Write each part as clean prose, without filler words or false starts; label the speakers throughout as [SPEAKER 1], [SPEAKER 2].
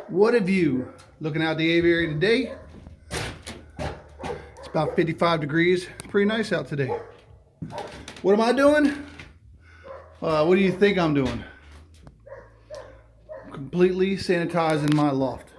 [SPEAKER 1] What a view. Looking out the aviary today. It's about 55 degrees. Pretty nice out today. What am I doing? What do you think I'm doing? Completely sanitizing my loft.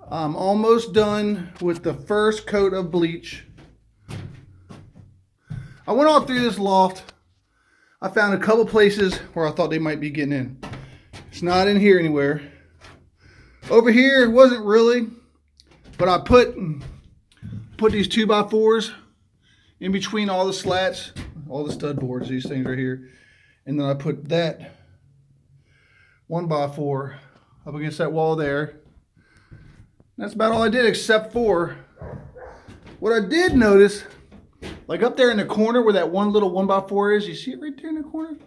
[SPEAKER 1] I'm almost done with the first coat of bleach. I went all through this loft. I found a couple places where I thought they might be getting in. It's not in here anywhere. Over here, it wasn't really, but I put these 2x4s in between all the slats, all the stud boards, these things right here. And then I put that 1x4 up against that wall there. That's about all I did, except for what I did notice, like up there in the corner where that one little 1x4 is, you see it right there in the corner?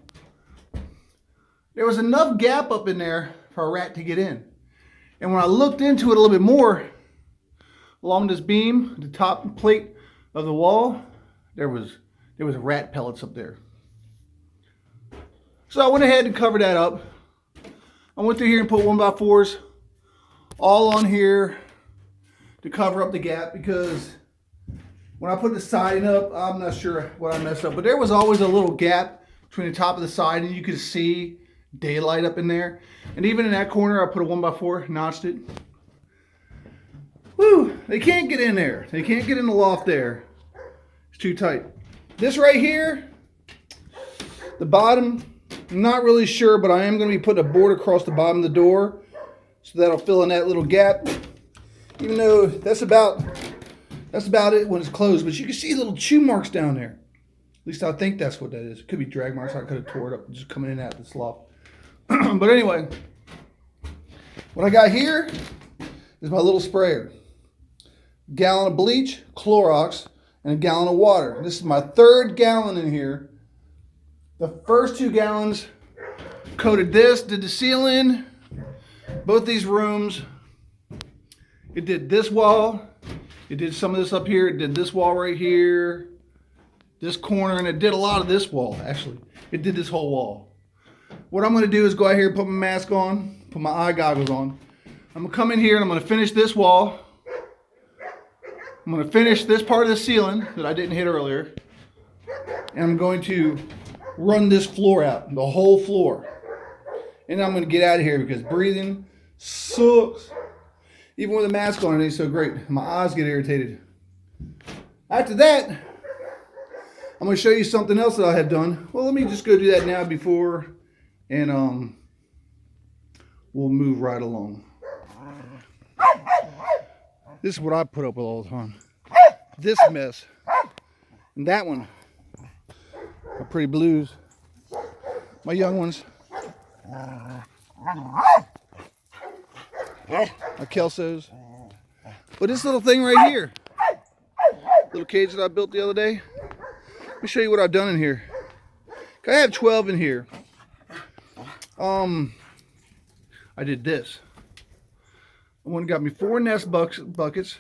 [SPEAKER 1] There was enough gap up in there for a rat to get in. And when I looked into it a little bit more, along this beam, the top plate of the wall, there was rat pellets up there. So I went ahead and covered that up. I went through here and put 1x4s all on here to cover up the gap, because when I put the siding up, I'm not sure what I messed up, but there was always a little gap between the top of the siding, and you could see daylight up in there. And even in that corner, I put a 1x4, notched it. Whew, they can't get in there. They can't get in the loft there. It's too tight. This right here, the bottom, I'm not really sure, but I am going to be putting a board across the bottom of the door, so that'll fill in that little gap. Even though that's about it when it's closed, but you can see little chew marks down there. At least I think that's what that is. It could be drag marks. I could have tore it up just coming in at this loft. But anyway, what I got here is my little sprayer. A gallon of bleach, Clorox, and a gallon of water. This is my third gallon in here. The first 2 gallons coated this, did the ceiling, both these rooms. It did this wall. It did some of this up here. It did this wall right here, this corner, and it did a lot of this wall, actually. It did this whole wall. What I'm going to do is go out here and put my mask on, put my eye goggles on. I'm going to come in here and I'm going to finish this wall. I'm going to finish this part of the ceiling that I didn't hit earlier. And I'm going to run this floor out, the whole floor. And I'm going to get out of here because breathing sucks. Even with a mask on, it ain't so great. My eyes get irritated. After that, I'm going to show you something else that I have done. Well, let me just go do that now before, and we'll move right along. This is what I put up with all the time. This mess. And that one. My pretty blues. My young ones. My Kelsos. But this little thing right here, little cage that I built the other day, let me show you what I've done in here. I have 12 in here. I did this. One got me 4 nest buckets,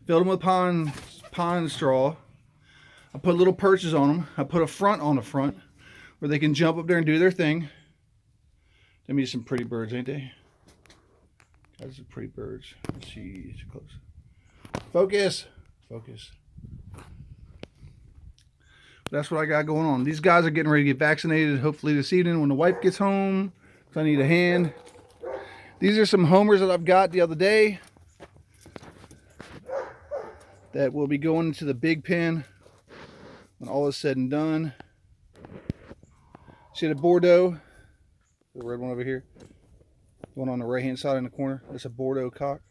[SPEAKER 1] filled them with pine straw. I put little perches on them. I put a front on the front where they can jump up there and do their thing. Them are some pretty birds, ain't they? Those are pretty birds. Let's see, it's close. Focus. Focus. That's what I got going on. These guys are getting ready to get vaccinated, hopefully this evening when the wife gets home, because I need a hand. These are some homers that I've got the other day that will be going into the big pen when all is said and done. See the Bordeaux? The red one over here, the one on the right hand side in the corner, that's a Bordeaux cock.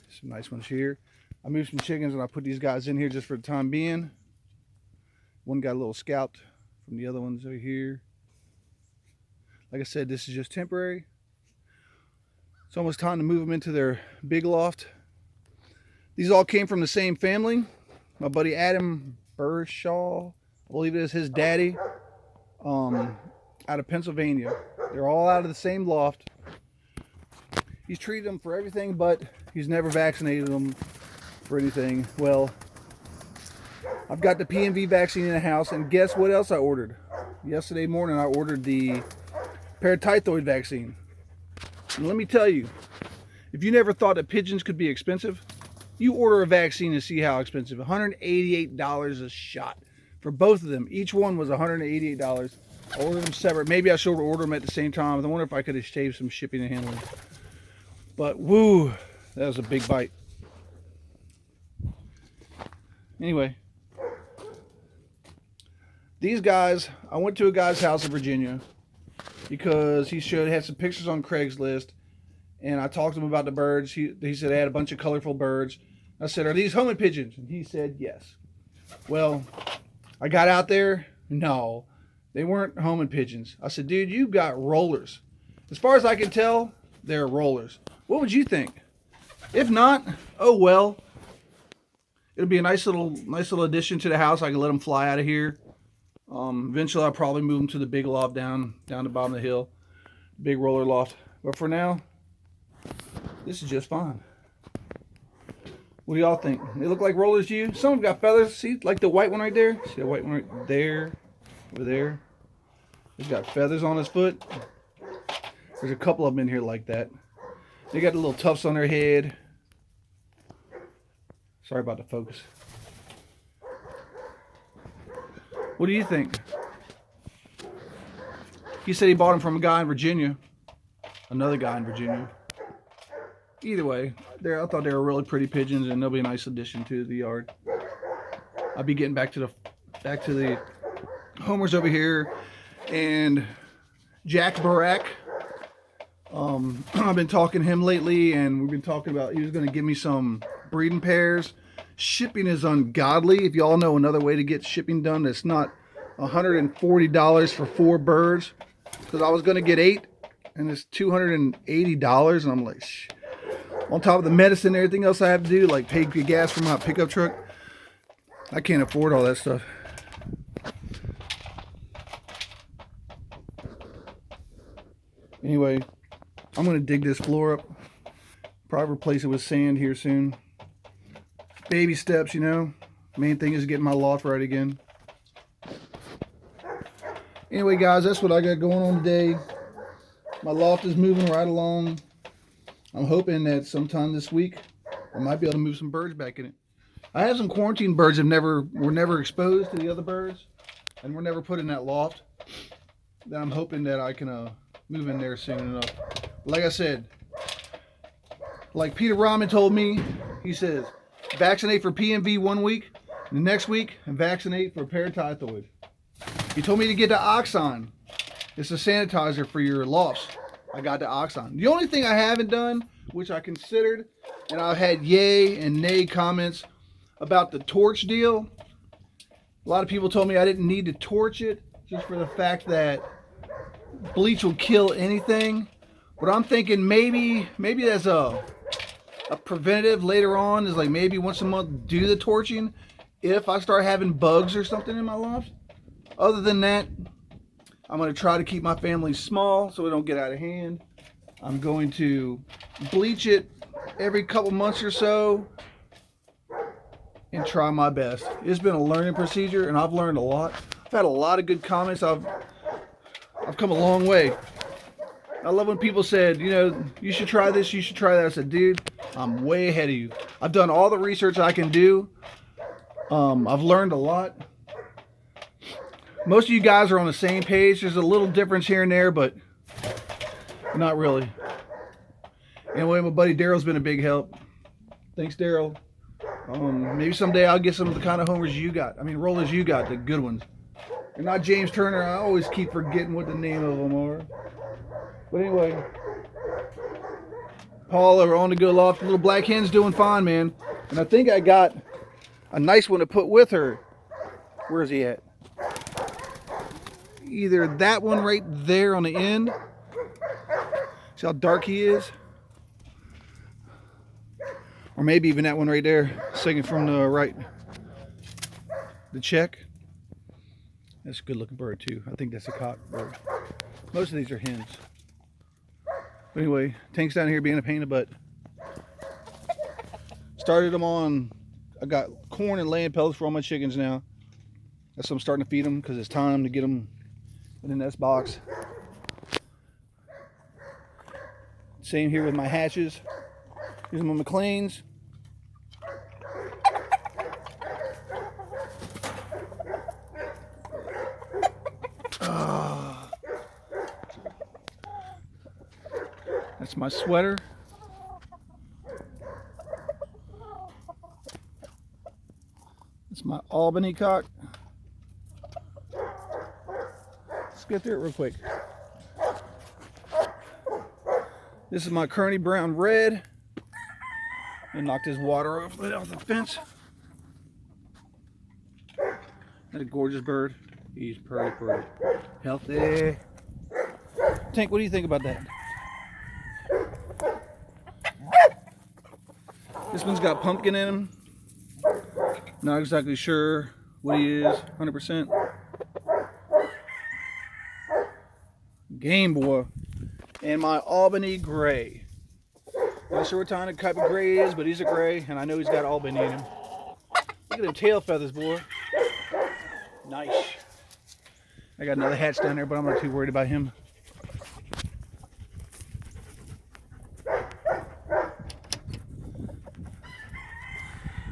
[SPEAKER 1] Some nice ones here. I moved some chickens and I put these guys in here just for the time being. One got a little scalped from the other ones over here. Like I said, this is just temporary. It's almost time to move them into their big loft. These all came from the same family. My buddy Adam Burshaw, I believe it is his daddy. Out of Pennsylvania. They're all out of the same loft. He's treated them for everything, but he's never vaccinated them for anything. Well, I've got the PMV vaccine in the house, and guess what else I ordered? yesterday morning I ordered the paratyphoid vaccine. And let me tell you, if you never thought that pigeons could be expensive, you order a vaccine and see how expensive. $188 a shot for both of them. Each one was $188. I ordered them separate. Maybe I should order them at the same time. I wonder if I could have shaved some shipping and handling. But woo, that was a big bite. Anyway, these guys, I went to a guy's house in Virginia because he had some pictures on Craigslist, and I talked to him about the birds. He said they had a bunch of colorful birds. I said, "Are these homing pigeons?" And he said, "Yes." Well, I got out there. No, they weren't homing pigeons. I said, "Dude, you got rollers. As far as I can tell, they're rollers. What would you think? If not, oh well. It'll be a nice little addition to the house. I can let them fly out of here. Eventually, I'll probably move them to the big loft down the bottom of the hill, big roller loft. But for now, this is just fine. What do y'all think? They look like rollers to you? Some have got feathers. See, like the white one right there. See the white one right there, over there. He's got feathers on his foot. There's a couple of them in here like that. They got the little tufts on their head. Sorry about the focus. What do you think? He said he bought them from a guy in Virginia. Another guy in Virginia. Either way, I thought they were really pretty pigeons, and they'll be a nice addition to the yard. I'll be getting back to the homers over here, and Jack Barak. I've been talking to him lately, and we've been talking about he was going to give me some breeding pairs. Shipping is ungodly. If y'all know another way to get shipping done that's not $140 for 4 birds, because I was going to get 8, and it's $280, and I'm like, shh. On top of the medicine and everything else I have to do, like pay gas for my pickup truck, I can't afford all that stuff. Anyway, I'm going to dig this floor up. Probably replace it with sand here soon. Baby steps, you know. Main thing is getting my loft right again. Anyway, guys, that's what I got going on today. My loft is moving right along. I'm hoping that sometime this week I might be able to move some birds back in it. I have some quarantine birds that were never exposed to the other birds and were never put in that loft. That I'm hoping that I can move in there soon enough. Like I said, like Peter Rahman told me, he says, vaccinate for PMV 1 week, and the next week, and vaccinate for paratyphoid. He told me to get the Oxon. It's a sanitizer for your lofts. I got the Oxon. The only thing I haven't done, which I considered, and I've had yay and nay comments about the torch deal. A lot of people told me I didn't need to torch it, just for the fact that bleach will kill anything. But I'm thinking maybe there's a preventative later on, is like maybe once a month do the torching if I start having bugs or something in my loft. Other than that, I'm going to try to keep my family small so it don't get out of hand. I'm going to bleach it every couple months or so and try my best. It's been a learning procedure, and I've learned a lot. I've had a lot of good comments. I've come a long way. I love when people said, you know, you should try this, you should try that. I said, dude, I'm way ahead of you. I've done all the research I can do. I've learned a lot. Most of you guys are on the same page. There's a little difference here and there, but not really. Anyway, my buddy Daryl's been a big help. Thanks, Daryl. Maybe someday I'll get some of the kind of homers you got. I mean, rollers you got, the good ones. And not James Turner. I always keep forgetting what the name of them are. But anyway, Paul over on the Good Loft. Little black hen's doing fine, man. And I think I got a nice one to put with her. Where is he at? Either that one right there on the end. See how dark he is? Or maybe even that one right there, second from the right. The check. That's a good looking bird too. I think that's a cock bird. Most of these are hens. But anyway, Tank's down here being a pain in the butt. Started them on, I got corn and laying pellets for all my chickens now. That's what I'm starting to feed them, because it's time to get them in the nest box. Same here with my hatches. Here's my McLeans. That's my sweater. That's my Albany cock. Let's get through it real quick. This is my Kearney Brown Red. And knocked his water off the fence. That's a gorgeous bird. He's pretty. Healthy. Tank, what do you think about that? This one's got pumpkin in him. Not exactly sure what he is, 100%. Game boy. And my Albany Gray. Not sure what kind of type of gray he is, but he's a gray, and I know he's got Albany in him. Look at them tail feathers, boy. Nice. I got another hatch down there, but I'm not too worried about him.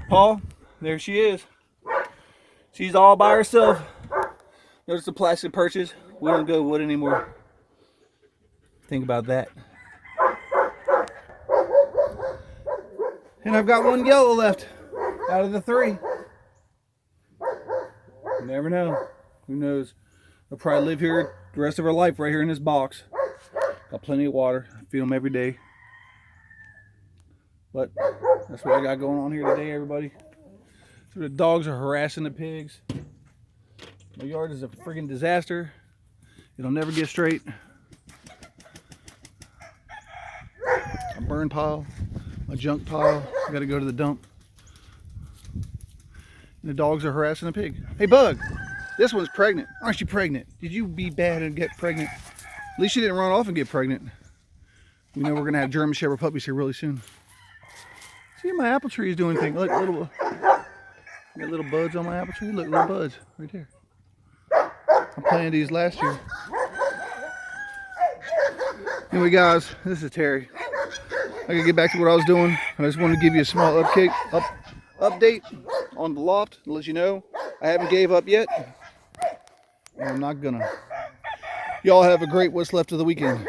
[SPEAKER 1] Paul, there she is. She's all by herself. Notice the plastic perches. We don't go wood anymore. Think about that. And I've got one yellow left out of the 3. You never know. Who knows? I'll probably live here the rest of our life right here in this box. Got plenty of water. I feed them every day. But that's what I got going on here today, everybody. So the dogs are harassing the pigs. My yard is a friggin' disaster. It'll never get straight. A burn pile, a junk pile. I gotta go to the dump. And the dogs are harassing the pig. Hey, Bug, this one's pregnant. Aren't you pregnant? Did you be bad and get pregnant? At least you didn't run off and get pregnant. We know we're gonna have German Shepherd puppies here really soon. See, my apple tree is doing things. Look, got little buds on my apple tree. Look, little buds right there. I planted these last year. Anyway, guys, this is Terry. I gotta get back to what I was doing. I just wanted to give you a small update on the loft to let you know I haven't gave up yet, and I'm not gonna. Y'all have a great what's left of the weekend.